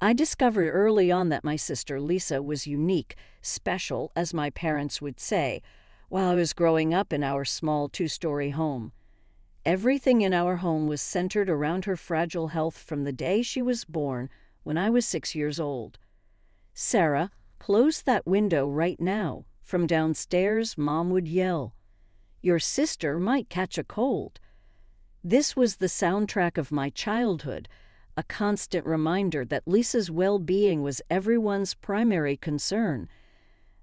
I discovered early on that my sister Lisa was unique, special, as my parents would say, while I was growing up in our small two-story home. Everything in our home was centered around her fragile health from the day she was born, when I was 6 years old. "Sarah, close that window right now." From downstairs, Mom would yell. "Your sister might catch a cold." This was the soundtrack of my childhood, a constant reminder that Lisa's well-being was everyone's primary concern.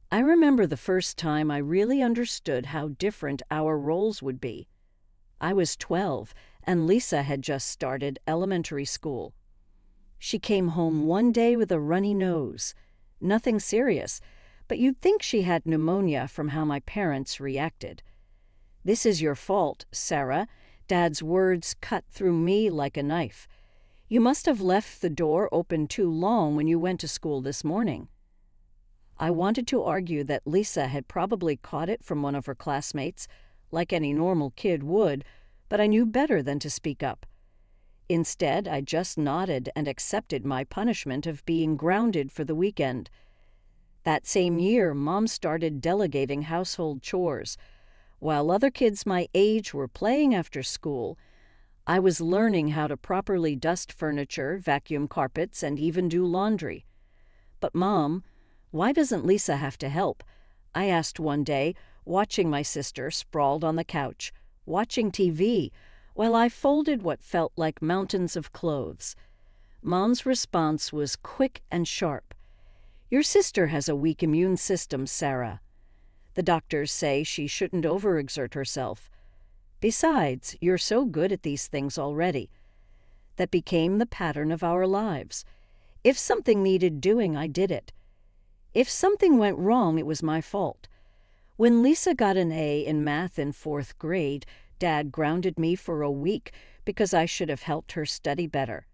I remember the first time I really understood how different our roles would be. I was 12, and Lisa had just started elementary school. She came home one day with a runny nose. Nothing serious, but you'd think she had pneumonia from how my parents reacted. "This is your fault, Sarah." Dad's words cut through me like a knife. "You must have left the door open too long when you went to school this morning." I wanted to argue that Lisa had probably caught it from one of her classmates, like any normal kid would, but I knew better than to speak up. Instead, I just nodded and accepted my punishment of being grounded for the weekend. That same year, Mom started delegating household chores. While other kids my age were playing after school, I was learning how to properly dust furniture, vacuum carpets, and even do laundry. "But Mom, why doesn't Lisa have to help?" I asked one day, watching my sister sprawled on the couch, watching TV, while I folded what felt like mountains of clothes. Mom's response was quick and sharp. "Your sister has a weak immune system, Sarah. The doctors say she shouldn't overexert herself. Besides, you're so good at these things already." That became the pattern of our lives. If something needed doing, I did it. If something went wrong, it was my fault. When Lisa got an A in math in 4th grade, Dad grounded me for a week because I should have helped her study better.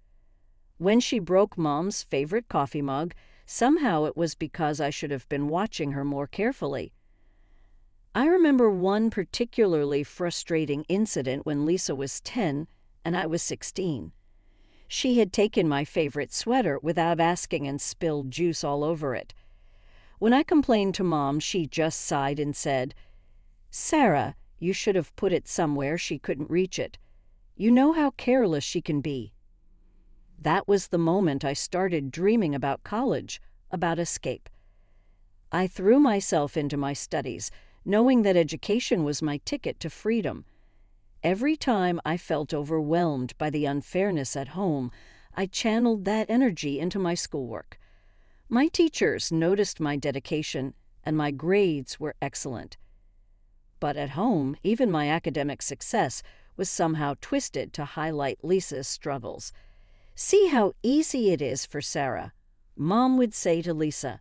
When she broke Mom's favorite coffee mug, somehow it was because I should have been watching her more carefully. I remember one particularly frustrating incident when Lisa was 10 and I was 16. She had taken my favorite sweater without asking and spilled juice all over it. When I complained to Mom, she just sighed and said, "Sarah, you should have put it somewhere she couldn't reach it. You know how careless she can be." That was the moment I started dreaming about college, about escape. I threw myself into my studies, knowing that education was my ticket to freedom. Every time I felt overwhelmed by the unfairness at home, I channeled that energy into my schoolwork. My teachers noticed my dedication, and my grades were excellent. But at home, even my academic success was somehow twisted to highlight Lisa's struggles. "See how easy it is for Sarah," Mom would say to Lisa.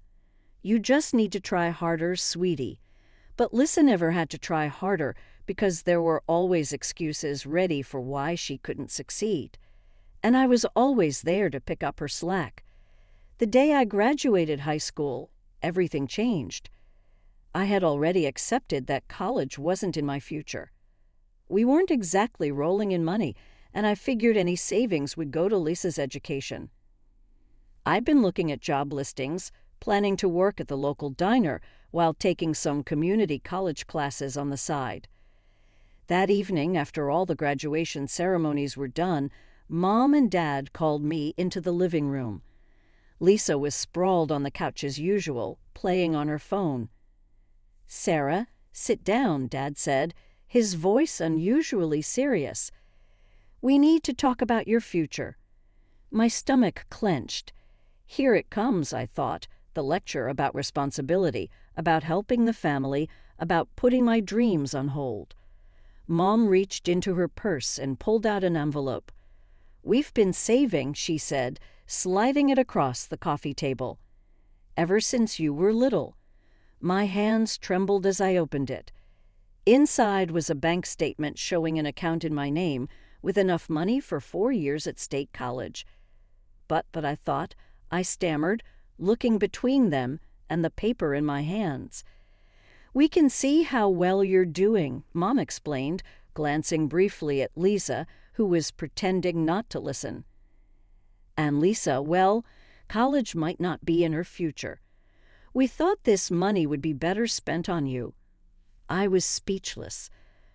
"You just need to try harder, sweetie." But Lisa never had to try harder because there were always excuses ready for why she couldn't succeed. And I was always there to pick up her slack. The day I graduated high school, everything changed. I had already accepted that college wasn't in my future. We weren't exactly rolling in money, and I figured any savings would go to Lisa's education. I'd been looking at job listings, planning to work at the local diner while taking some community college classes on the side. That evening, after all the graduation ceremonies were done, Mom and Dad called me into the living room. Lisa was sprawled on the couch as usual, playing on her phone. "Sarah, sit down," Dad said, his voice unusually serious. "We need to talk about your future." My stomach clenched. Here it comes, I thought, the lecture about responsibility, about helping the family, about putting my dreams on hold. Mom reached into her purse and pulled out an envelope. "We've been saving," she said, sliding it across the coffee table. "Ever since you were little." My hands trembled as I opened it. Inside was a bank statement showing an account in my name with enough money for 4 years at State College. But I thought, I stammered, looking between them and the paper in my hands. "We can see how well you're doing," Mom explained, glancing briefly at Lisa, who was pretending not to listen. And Lisa, well, College might not be in her future. We thought this money would be better spent on you." I was speechless.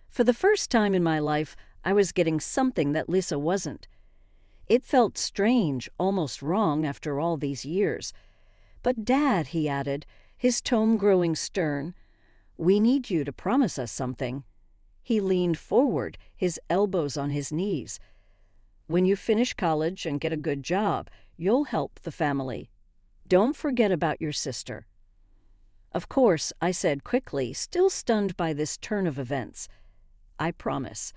For the first time in my life, I was getting something that Lisa wasn't. It felt strange, almost wrong after all these years. "But Dad," he added, his tone growing stern, "we need you to promise us something." He leaned forward, his elbows on his knees. "When you finish college and get a good job, you'll help the family. Don't forget about your sister." "Of course," I said quickly, still stunned by this turn of events. "I promise."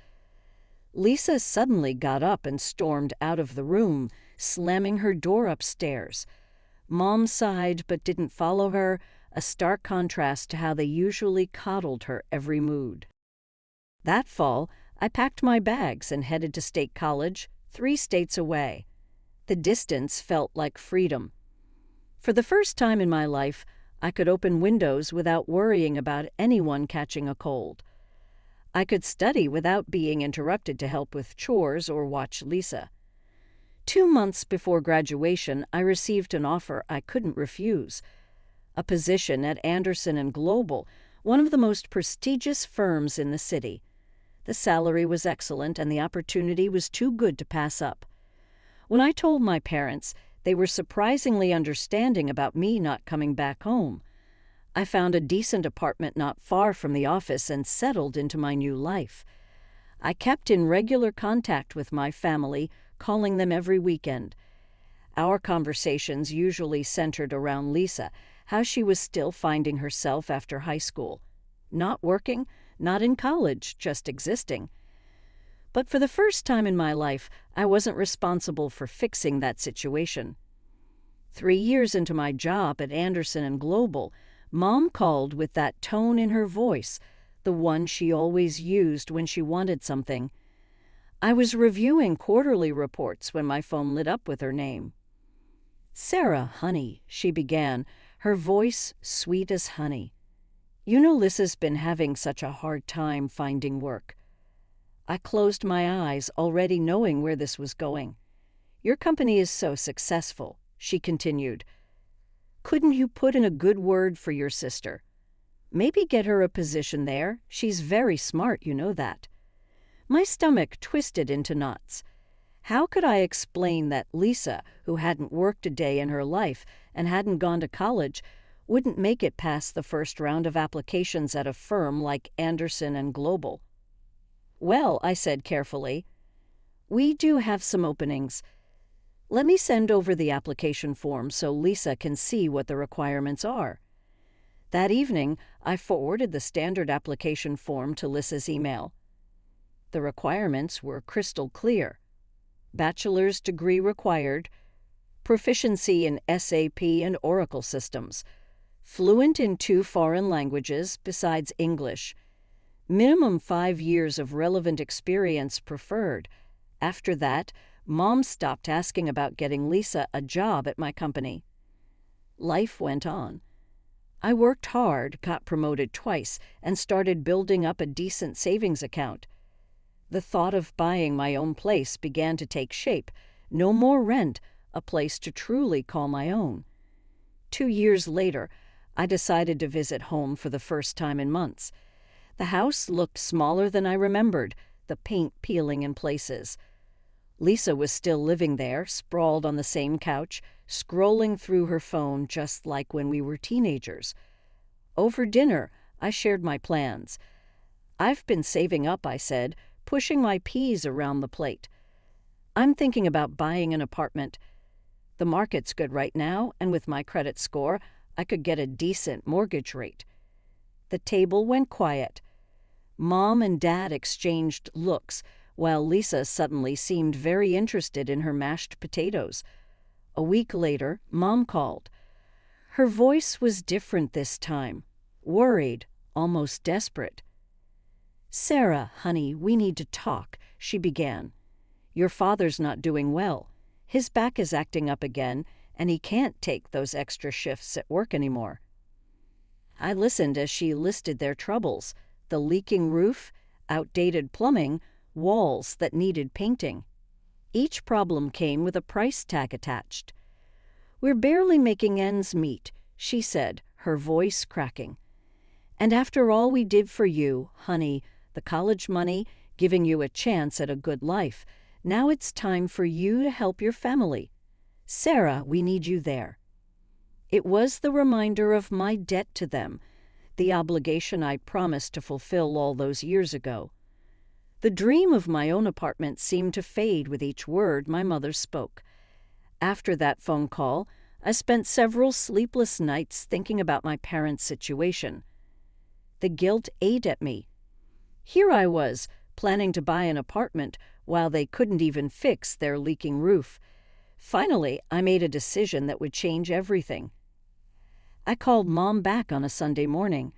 Lisa suddenly got up and stormed out of the room, slamming her door upstairs. Mom sighed but didn't follow her, a stark contrast to how they usually coddled her every mood. That fall, I packed my bags and headed to State College, 3 states away. The distance felt like freedom. For the first time in my life, I could open windows without worrying about anyone catching a cold. I could study without being interrupted to help with chores or watch Lisa. 2 months before graduation, I received an offer I couldn't refuse. A position at Anderson & Global, one of the most prestigious firms in the city. The salary was excellent and the opportunity was too good to pass up. When I told my parents, they were surprisingly understanding about me not coming back home. I found a decent apartment not far from the office and settled into my new life. I kept in regular contact with my family, calling them every weekend. Our conversations usually centered around Lisa, how she was still finding herself after high school. Not working, not in college, just existing. But for the first time in my life, I wasn't responsible for fixing that situation. 3 years into my job at Anderson & Global, Mom called with that tone in her voice, the one she always used when she wanted something. I was reviewing quarterly reports when my phone lit up with her name. "Sarah, honey," she began, her voice sweet as honey. "You know Lisa's been having such a hard time finding work." I closed my eyes, already knowing where this was going. "Your company is so successful," she continued. "Couldn't you put in a good word for your sister? Maybe get her a position there. She's very smart, you know that." My stomach twisted into knots. How could I explain that Lisa, who hadn't worked a day in her life and hadn't gone to college, wouldn't make it past the first round of applications at a firm like Anderson & Global? "Well," I said carefully, "we do have some openings. Let me send over the application form so Lisa can see what the requirements are." That evening, I forwarded the standard application form to Lisa's email. The requirements were crystal clear. Bachelor's degree required, proficiency in SAP and Oracle systems, fluent in 2 foreign languages besides English, minimum 5 years of relevant experience preferred. After that, Mom stopped asking about getting Lisa a job at my company. Life went on. I worked hard, got promoted twice, and started building up a decent savings account. The thought of buying my own place began to take shape. No more rent, a place to truly call my own. 2 years later, I decided to visit home for the first time in months. The house looked smaller than I remembered, the paint peeling in places. Lisa was still living there, sprawled on the same couch, scrolling through her phone just like when we were teenagers. Over dinner, I shared my plans. "I've been saving up," I said, pushing my peas around the plate. "I'm thinking about buying an apartment. The market's good right now, and with my credit score, I could get a decent mortgage rate." The table went quiet. Mom and Dad exchanged looks, while Lisa suddenly seemed very interested in her mashed potatoes. A week later, Mom called. Her voice was different this time, worried, almost desperate. "Sarah, honey, we need to talk," she began. "Your father's not doing well. His back is acting up again, and he can't take those extra shifts at work anymore." I listened as she listed their troubles: the leaking roof, outdated plumbing, walls that needed painting. Each problem came with a price tag attached. "We're barely making ends meet," she said, her voice cracking. "And after all we did for you, honey, the college money, giving you a chance at a good life, now it's time for you to help your family. Sarah, we need you there." It was the reminder of my debt to them, the obligation I promised to fulfill all those years ago. The dream of my own apartment seemed to fade with each word my mother spoke. After that phone call, I spent several sleepless nights thinking about my parents' situation. The guilt ate at me. Here I was, planning to buy an apartment while they couldn't even fix their leaking roof. Finally, I made a decision that would change everything. I called Mom back on a Sunday morning.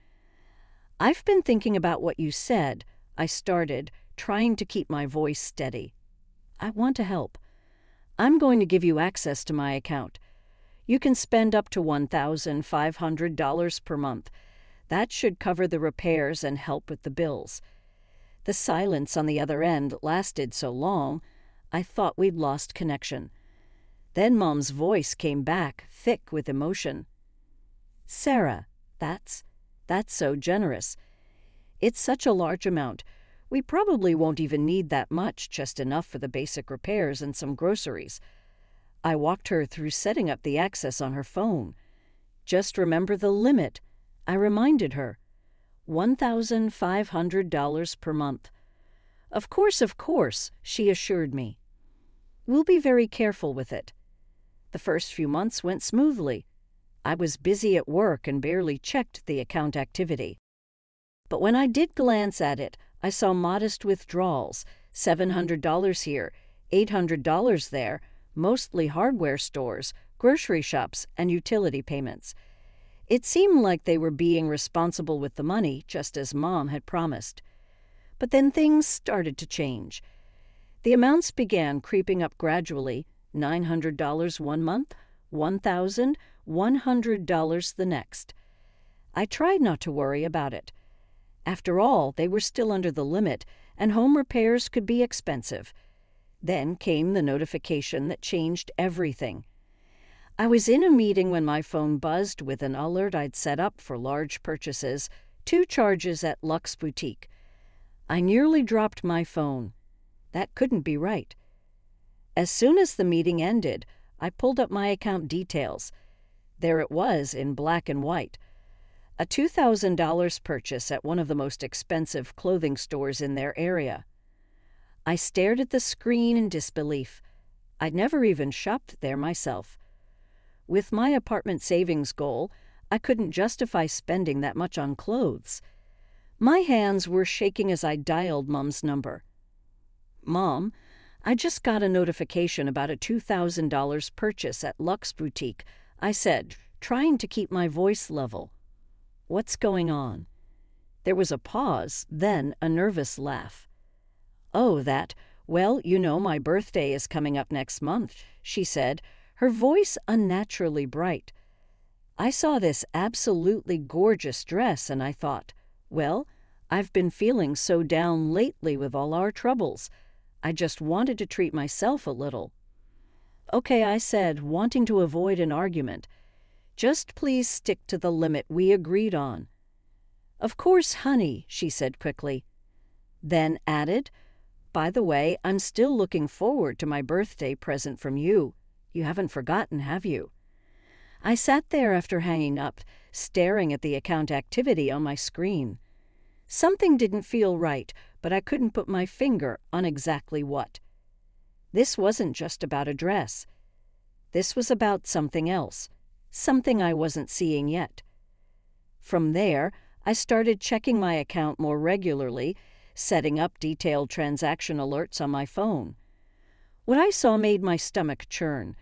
"I've been thinking about what you said," I started, trying to keep my voice steady. "I want to help. I'm going to give you access to my account. You can spend up to $1,500 per month. That should cover the repairs and help with the bills." The silence on the other end lasted so long, I thought we'd lost connection. Then Mom's voice came back, thick with emotion. "Sarah, that's so generous. It's such a large amount. We probably won't even need that much, just enough for the basic repairs and some groceries." I walked her through setting up the access on her phone. "Just remember the limit," I reminded her. $1,500 per month. Of course," she assured me. "We'll be very careful with it." The first few months went smoothly. I was busy at work and barely checked the account activity. But when I did glance at it, I saw modest withdrawals, $700 here, $800 there, mostly hardware stores, grocery shops, and utility payments. It seemed like they were being responsible with the money, just as Mom had promised. But then things started to change. The amounts began creeping up gradually, $900 one month, $1,100 the next. I tried not to worry about it. After all, they were still under the limit, and home repairs could be expensive. Then came the notification that changed everything. I was in a meeting when my phone buzzed with an alert I'd set up for large purchases, 2 charges at Luxe Boutique. I nearly dropped my phone. That couldn't be right. As soon as the meeting ended, I pulled up my account details. There it was in black and white. A $2,000 purchase at one of the most expensive clothing stores in their area. I stared at the screen in disbelief. I'd never even shopped there myself. With my apartment savings goal, I couldn't justify spending that much on clothes. My hands were shaking as I dialed Mom's number. "Mom, I just got a notification about a $2,000 purchase at Luxe Boutique," I said, trying to keep my voice level. "What's going on?" There was a pause, then a nervous laugh. "Oh, well, my birthday is coming up next month," she said, her voice unnaturally bright. I saw this absolutely gorgeous dress and I thought, well, I've been feeling so down lately with all our troubles. I just wanted to treat myself a little. "Okay," I said, wanting to avoid an argument. "Just please stick to the limit we agreed on." "Of course, honey," she said quickly. Then added, "By the way, I'm still looking forward to my birthday present from you. You haven't forgotten, have you?" I sat there after hanging up, staring at the account activity on my screen. Something didn't feel right, but I couldn't put my finger on exactly what. This wasn't just about a dress. This was about something else, something I wasn't seeing yet. From there, I started checking my account more regularly, setting up detailed transaction alerts on my phone. What I saw made my stomach churn.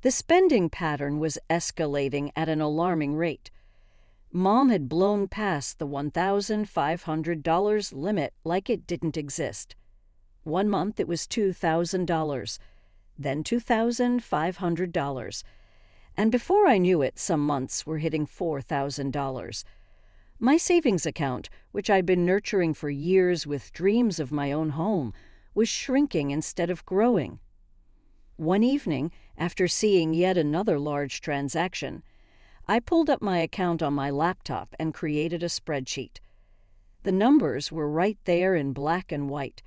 The spending pattern was escalating at an alarming rate. Mom had blown past the $1,500 limit like it didn't exist. One month it was $2,000, then $2,500. And before I knew it, some months were hitting $4,000. My savings account, which I'd been nurturing for years with dreams of my own home, was shrinking instead of growing. One evening, after seeing yet another large transaction, I pulled up my account on my laptop and created a spreadsheet. The numbers were right there in black and white.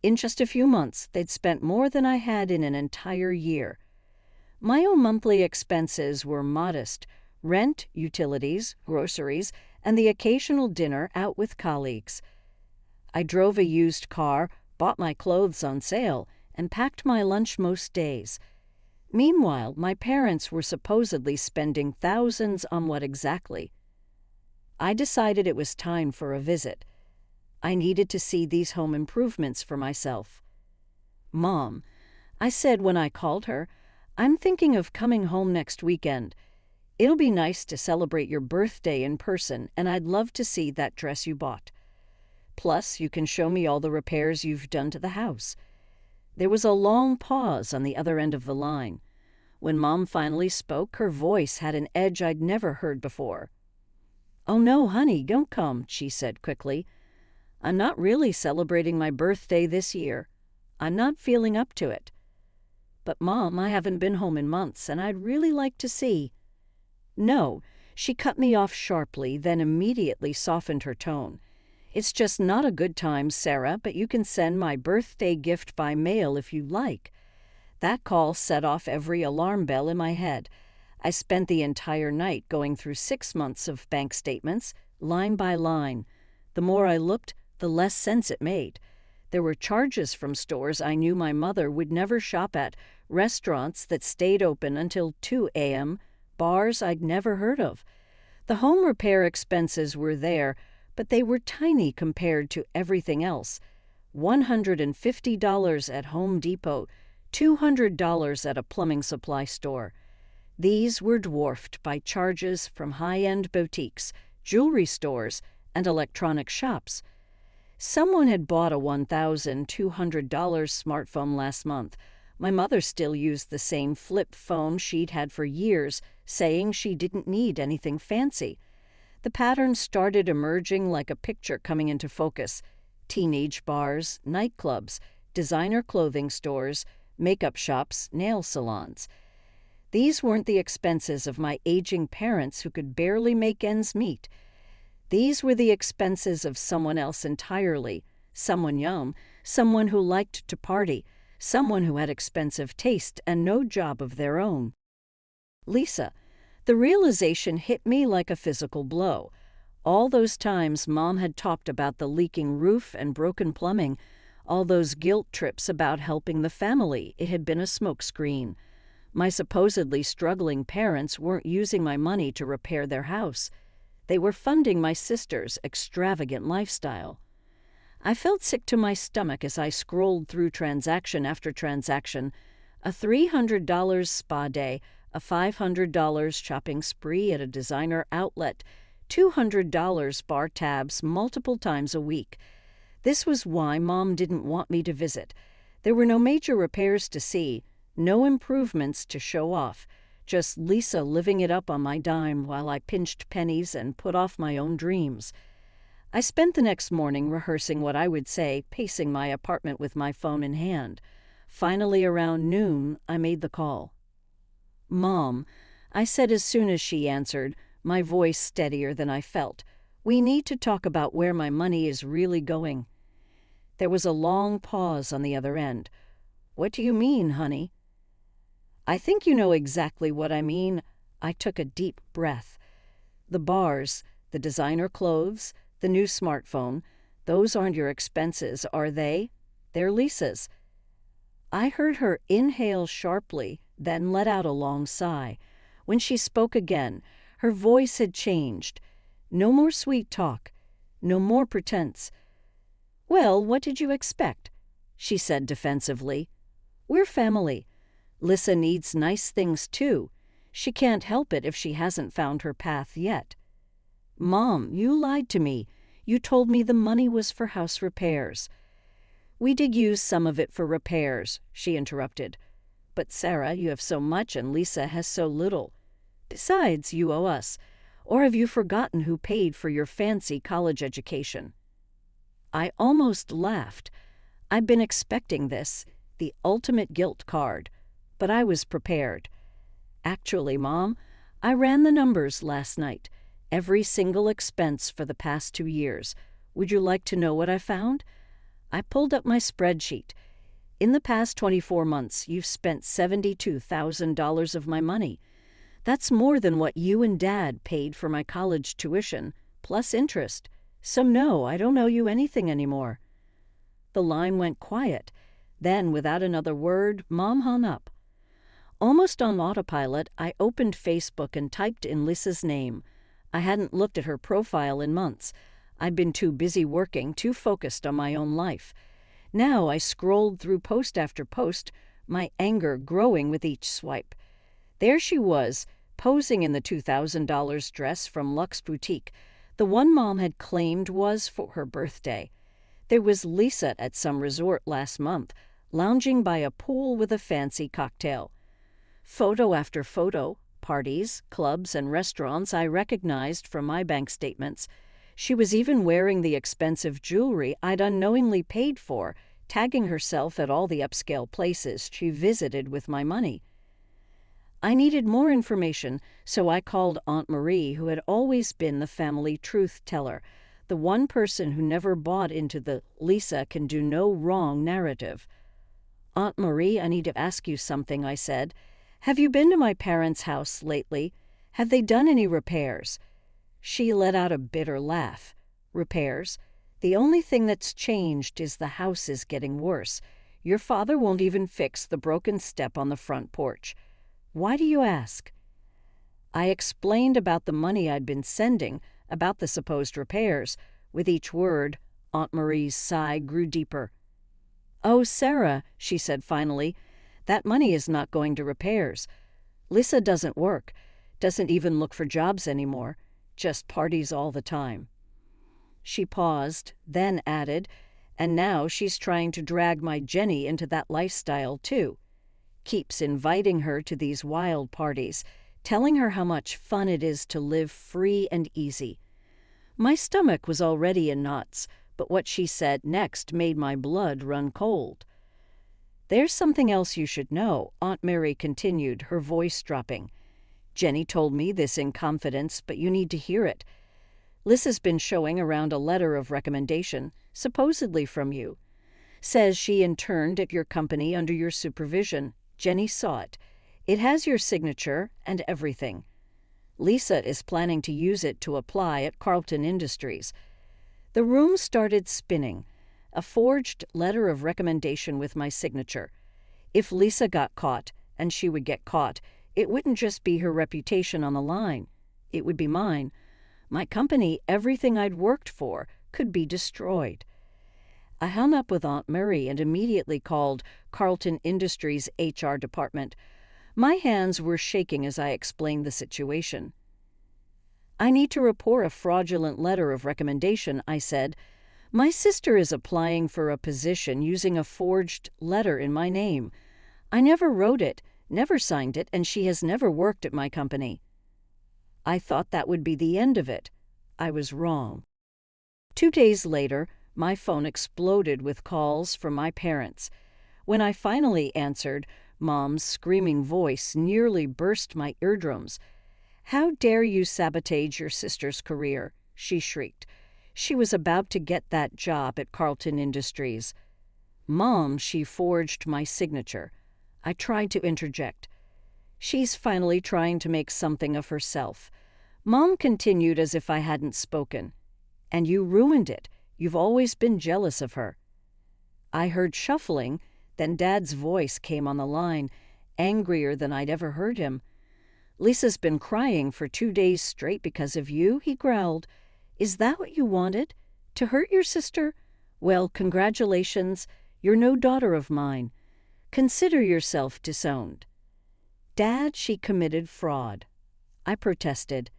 In just a few months, they'd spent more than I had in an entire year. My own monthly expenses were modest: rent, utilities, groceries, and the occasional dinner out with colleagues. I drove a used car, bought my clothes on sale, and packed my lunch most days. Meanwhile, my parents were supposedly spending thousands on what exactly? I decided it was time for a visit. I needed to see these home improvements for myself. "Mom," I said when I called her, "I'm thinking of coming home next weekend. It'll be nice to celebrate your birthday in person, and I'd love to see that dress you bought. Plus, you can show me all the repairs you've done to the house." There was a long pause on the other end of the line. When Mom finally spoke, her voice had an edge I'd never heard before. "Oh no, honey, don't come," she said quickly. "I'm not really celebrating my birthday this year. I'm not feeling up to it." "But Mom, I haven't been home in months, and I'd really like to see—" "No," she cut me off sharply, then immediately softened her tone. "It's just not a good time, Sarah, but you can send my birthday gift by mail if you like." That call set off every alarm bell in my head. I spent the entire night going through 6 months of bank statements, line by line. The more I looked, the less sense it made. There were charges from stores I knew my mother would never shop at, restaurants that stayed open until 2 a.m., bars I'd never heard of. The home repair expenses were there, but they were tiny compared to everything else. $150 at Home Depot, $200 at a plumbing supply store. These were dwarfed by charges from high-end boutiques, jewelry stores, and electronic shops. Someone had bought a $1,200 smartphone last month. My mother still used the same flip phone she'd had for years, saying she didn't need anything fancy. The pattern started emerging like a picture coming into focus: teenage bars, nightclubs, designer clothing stores, makeup shops, nail salons. These weren't the expenses of my aging parents who could barely make ends meet. These were the expenses of someone else entirely, someone young, someone who liked to party, someone who had expensive taste and no job of their own. "Lisa," the realization hit me like a physical blow. All those times Mom had talked about the leaking roof and broken plumbing, all those guilt trips about helping the family, it had been a smokescreen. My supposedly struggling parents weren't using my money to repair their house. They were funding my sister's extravagant lifestyle. I felt sick to my stomach as I scrolled through transaction after transaction: a $300 spa day, a $500 shopping spree at a designer outlet, $200 bar tabs multiple times a week. This was why Mom didn't want me to visit. There were no major repairs to see, no improvements to show off, just Lisa living it up on my dime while I pinched pennies and put off my own dreams. I spent the next morning rehearsing what I would say, pacing my apartment with my phone in hand. Finally, around noon, I made the call. "Mom," I said as soon as she answered, my voice steadier than I felt, "we need to talk about where my money is really going." There was a long pause on the other end. "What do you mean, honey?" "I think you know exactly what I mean." I took a deep breath. "The bars, the designer clothes, the new smartphone, those aren't your expenses, are they? They're Lisa's." I heard her inhale sharply, then let out a long sigh. When she spoke again, her voice had changed. No more sweet talk, no more pretense. "Well, what did you expect?" she said defensively. "We're family. Lisa needs nice things too. She can't help it if she hasn't found her path yet." "Mom, you lied to me. You told me the money was for house repairs." "We did use some of it for repairs," she interrupted. "But Sarah, you have so much and Lisa has so little. Besides, you owe us. Or have you forgotten who paid for your fancy college education?" I almost laughed. I'd been expecting this, the ultimate guilt card. but I was prepared. Actually, Mom, I ran the numbers last night. Every single expense for the past 2 years. Would you like to know what I found? I pulled up my spreadsheet. In the past 24 months, you've spent $72,000 of my money. That's more than what you and Dad paid for my college tuition, plus interest. So no, I don't owe you anything anymore. The line went quiet. Then, without another word, Mom hung up. Almost on autopilot, I opened Facebook and typed in Lisa's name. I hadn't looked at her profile in months. I'd been too busy working, too focused on my own life. Now I scrolled through post after post, my anger growing with each swipe. There she was, posing in the $2,000 dress from Luxe Boutique, the one Mom had claimed was for her birthday. There was Lisa at some resort last month, lounging by a pool with a fancy cocktail. Photo after photo, parties, clubs, and restaurants I recognized from my bank statements. She was even wearing the expensive jewelry I'd unknowingly paid for, tagging herself at all the upscale places she visited with my money. I needed more information, so I called Aunt Marie, who had always been the family truth teller, the one person who never bought into the Lisa can do no wrong narrative. Aunt Marie, I need to ask you something, I said. Have you been to my parents' house lately? Have they done any repairs? She let out a bitter laugh. Repairs? The only thing that's changed is the house is getting worse. Your father won't even fix the broken step on the front porch. Why do you ask? I explained about the money I'd been sending, about the supposed repairs. With each word, Aunt Marie's sigh grew deeper. Oh, Sarah, she said finally, that money is not going to repairs. Lisa doesn't work, doesn't even look for jobs anymore, just parties all the time. She paused, then added, and now she's trying to drag my Jenny into that lifestyle too. Keeps inviting her to these wild parties, telling her how much fun it is to live free and easy. My stomach was already in knots, but what she said next made my blood run cold. There's something else you should know, Aunt Mary continued, her voice dropping. Jenny told me this in confidence, but you need to hear it. Lisa's been showing around a letter of recommendation, supposedly from you. Says she interned at your company under your supervision. Jenny saw it. It has your signature and everything. Lisa is planning to use it to apply at Carlton Industries. The room started spinning. A forged letter of recommendation with my signature. If Lisa got caught, and she would get caught, it wouldn't just be her reputation on the line. It would be mine. My company, everything I'd worked for, could be destroyed. I hung up with Aunt Mary and immediately called Carlton Industries' HR department. My hands were shaking as I explained the situation. I need to report a fraudulent letter of recommendation, I said. My sister is applying for a position using a forged letter in my name. I never wrote it, never signed it, and she has never worked at my company. I thought that would be the end of it. I was wrong. 2 days later, my phone exploded with calls from my parents. When I finally answered, Mom's screaming voice nearly burst my eardrums. "How dare you sabotage your sister's career?" she shrieked. She was about to get that job at Carlton Industries. Mom, she forged my signature. I tried to interject. She's finally trying to make something of herself. Mom continued as if I hadn't spoken. And you ruined it. You've always been jealous of her. I heard shuffling, then Dad's voice came on the line, angrier than I'd ever heard him. Lisa's been crying for 2 days straight because of you, he growled. Is that what you wanted? To hurt your sister? Well, congratulations. You're no daughter of mine. Consider yourself disowned. Dad, she committed fraud. I protested.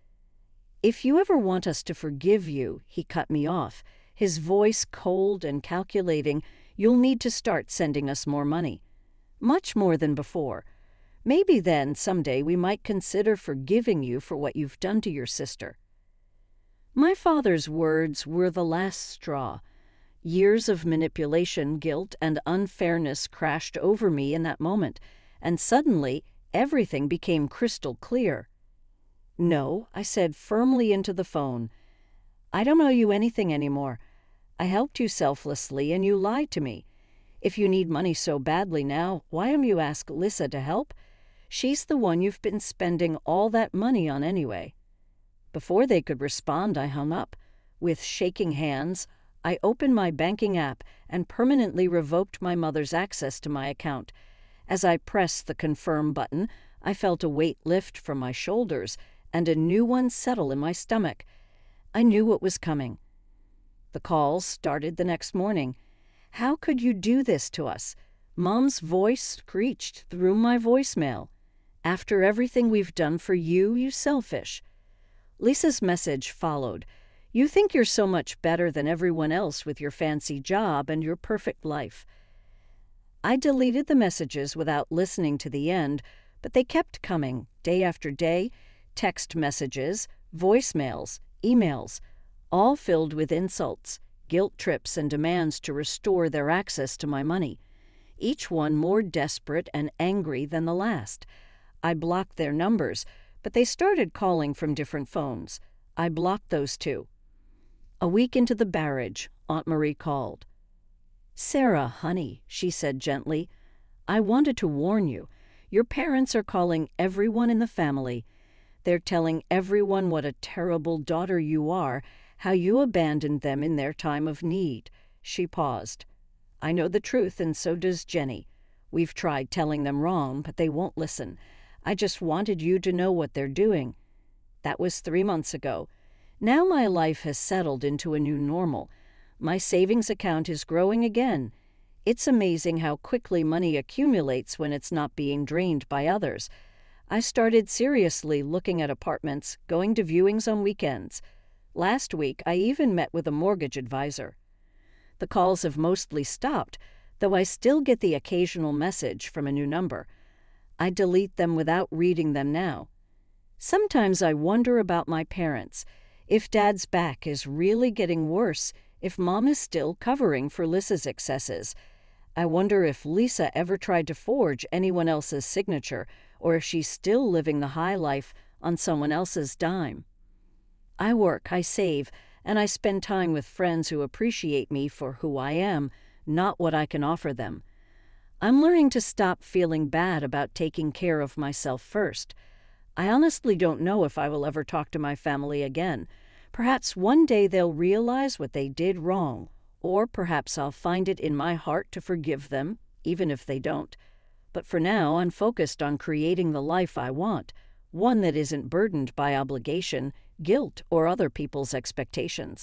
If you ever want us to forgive you, he cut me off, his voice cold and calculating, you'll need to start sending us more money. Much more than before. Maybe then, someday, we might consider forgiving you for what you've done to your sister. My father's words were the last straw. Years of manipulation, guilt, and unfairness crashed over me in that moment, and suddenly everything became crystal clear. "No," I said firmly into the phone. "I don't owe you anything anymore. I helped you selflessly and you lied to me. If you need money so badly now, why don't you ask Lisa to help? She's the one you've been spending all that money on anyway." Before they could respond, I hung up. With shaking hands, I opened my banking app and permanently revoked my mother's access to my account. As I pressed the confirm button, I felt a weight lift from my shoulders and a new one settle in my stomach. I knew what was coming. The calls started the next morning. "How could you do this to us?" Mom's voice screeched through my voicemail. "After everything we've done for you, you selfish." Lisa's message followed. "You think you're so much better than everyone else with your fancy job and your perfect life." I deleted the messages without listening to the end, but they kept coming, day after day, text messages, voicemails, emails, all filled with insults, guilt trips, and demands to restore their access to my money, each one more desperate and angry than the last. I blocked their numbers, but they started calling from different phones. I blocked those too. A week into the marriage, Aunt Marie called. "Sarah, honey," she said gently, "I wanted to warn you. Your parents are calling everyone in the family. They're telling everyone what a terrible daughter you are, how you abandoned them in their time of need." She paused. "I know the truth, and so does Jenny. We've tried telling them wrong, but they won't listen. I just wanted you to know what they're doing." That was 3 months ago. Now my life has settled into a new normal. My savings account is growing again. It's amazing how quickly money accumulates when it's not being drained by others. I started seriously looking at apartments, going to viewings on weekends. Last week, I even met with a mortgage advisor. The calls have mostly stopped, though I still get the occasional message from a new number. I delete them without reading them now. Sometimes I wonder about my parents, if Dad's back is really getting worse, if Mom is still covering for Lisa's excesses. I wonder if Lisa ever tried to forge anyone else's signature, or if she's still living the high life on someone else's dime. I work, I save, and I spend time with friends who appreciate me for who I am, not what I can offer them. I'm learning to stop feeling bad about taking care of myself first. I honestly don't know if I will ever talk to my family again. Perhaps one day they'll realize what they did wrong, or perhaps I'll find it in my heart to forgive them, even if they don't. But for now, I'm focused on creating the life I want, one that isn't burdened by obligation, guilt, or other people's expectations.